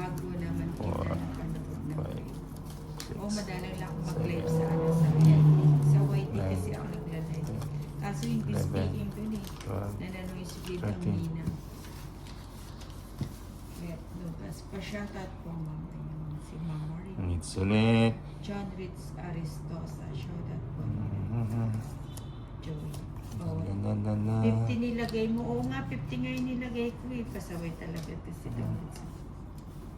bago naman kita Four, na panood ng five, o six, madalang lang ako mag-live sa ano sa FB. Sa YT kasi ako nagla-live. Kaso yung 11, speaking dun eh. 12, Nananoy si Bid 13. ang Nina. Lucas, pa-shoutout po mama yung si Mama Rin. Needs ulit. John Ritz Aristosa, shoutout po. Joey. Oh, Na, na, na. 50 nilagay mo. Oo nga, 50 nga yung nilagay ko eh. Pasaway talaga ito si David.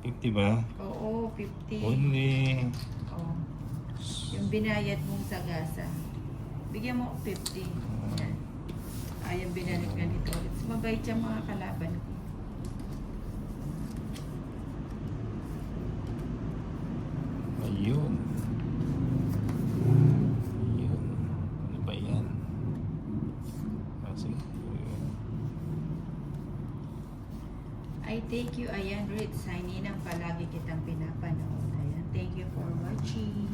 50 ba? Oo, 50. Only. Oo. Yung binayad mong sagasa. Bigyan mo ako 50. Yan. Yung binalik na nito. It's mabait yung mga kalaban ko. Ayun. Ayun. Ano ba yan? Sige. I thank you, ayan, Ritz. Ay, Ninang, palagi kitang pinapanood. Ayan, thank you for watching.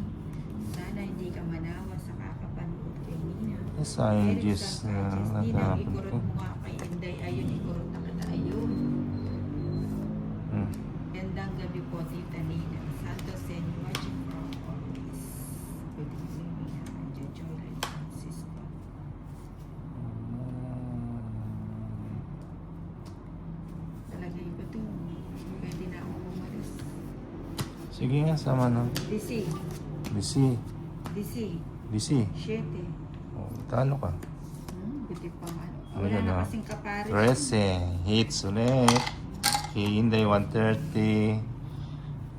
Sana hindi ka manawa sa kakapanood kay Nina. Scientist na Ninang, nagkakapit ikurot ko. mo nga kay Inday. Ayun, ikurot na kita. Ayun. Gandang gabi po, Tita Nina. Santos and watching from always. Good evening, Nina. Andiyan, Joyline Francisco. Talagay ko ito. Pwede na ako umalis. Sige nga, sama na. DC. DC. DC. DC. 7. Oh, talo ka. Buti pa nga. Ano Wala yan, na ah? kasing kapares. 13. Hits ulit. Kay Inday 130.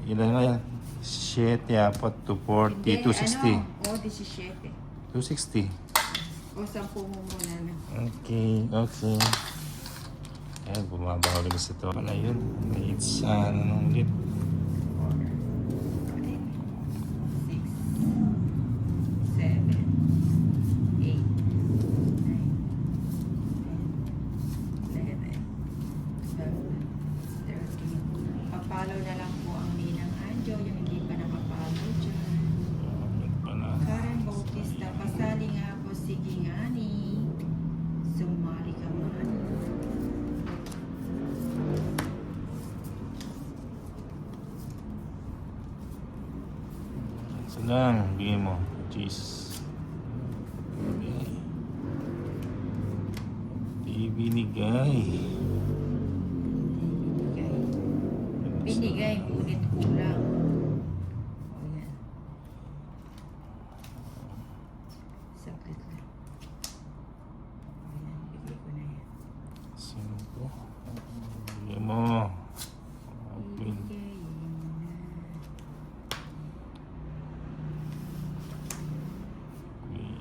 Ilan nga yan? 7, apat, 240, Hindi, 260. Ano? 17. 260. O, 10 mo muna na. Okay, okay. Ayan, bumaba ulit sa ito. Wala yun. Hits, ano nung ulit. 4, 5, 6, 7, 8, 9, 10, 11, 12, 13. Papalo na lang po ang Ninang Anjo, yung hindi pa nakapalo dyan. Ayan pala. Karen Bautista, pasali nga po, sige nga ni. Sumali ka man. Isa lang, bigay mo. Cheese. Okay. Di binigay. Binigay, ngunit kulang. O yan. Saglit lang. O yan, bigay ko na yan. 5. Bigay mo. Okay. Ibigay mo na. Queen.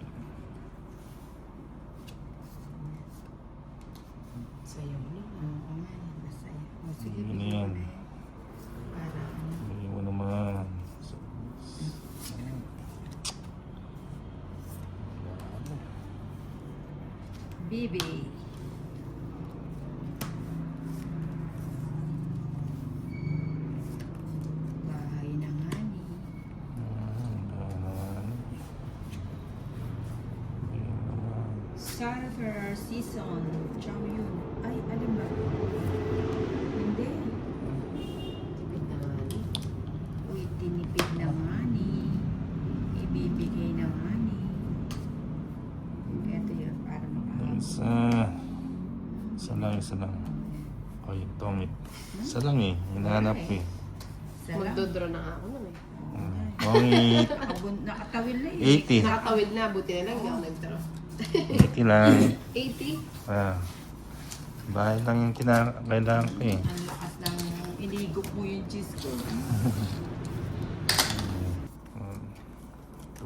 Sayaw mo lang. Oo nga, masaya. O sige, Yun na bigay ko yan. na yan. Para ano. Bigay mo naman. Bibi. Bahay na nga ni. Surfer season. Cham yun. Ay, alam ba? Hindi. Tipid na nga ni. Uy, tinipid na nga ni. Ibibigay na nga ni. Ito yun, para makahapon. Isa lang, isa lang. O yung Tomit. Isa lang eh. Hinahanap ko eh. Salam. Magdodraw na nga ako nun eh. Tomit. Nakatawid na eh. 80. Nakatawid na, buti na lang hindi ako nagdraw. 80 lang. 80? Ah. Bahay lang yung kailangan ko eh. Ang lakas ng inigop mo yung cheese ko. 1, 2,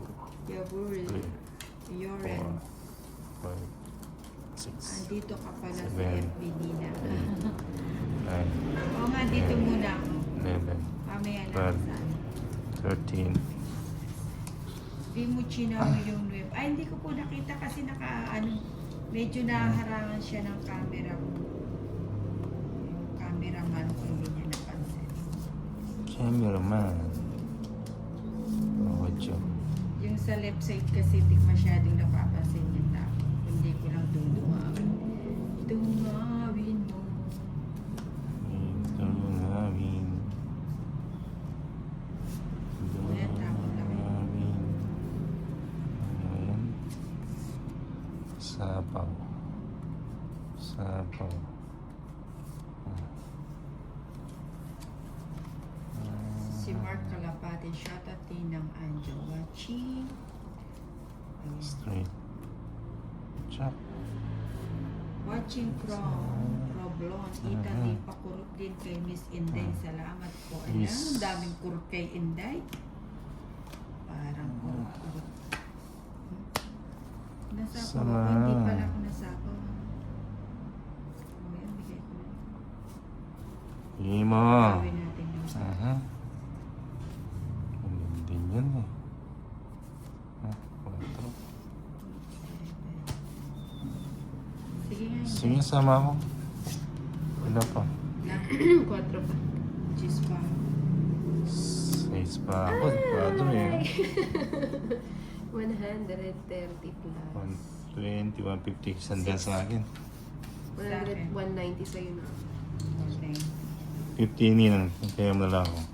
Yaburi. 3, Yoren. 4, 5, 6, Andito ka pala sa Seven. FB nila. 9, Oo nga, dito muna ako. 11, Mamaya na Twelve. sa ano. 13. Di mo chinamo yung web. Ay, hindi ko po nakita kasi medyo naharangan siya ng camera ko. Yung cameraman ko hindi niya napansin. Cameraman. Oh, joke. Yung sa left side kasi di masyadong napapansin yung tao. Hindi ko lang dudungawin. Dungawin mo. Ito namin. Sapaw. Sapaw. Si Mark Kalapati, Shatati ng Anjo. Watching. Ayan. Straight. Chop. Watching from Roblon. Ita din pakurot din kay Miss Inday. Salamat po. Ayan, Yes. ang daming kurot kay Inday. Parang kurot-kurot. Nasapaw Sama. ako. Hindi pala ako nasapaw. Ayan, bigay ko na. Imo. Gawin natin yung Aha. Din yun eh. Ah, 4. Sige nga. Sige, sama ako. Wala pa. Na, 4 pa. cheese pa. 6 pa ako. 4 eh. 130 plus. 120, 150. Sandal sa akin. 190 sa'yo na. Okay. 15 yun. Kaya mo na lang ako.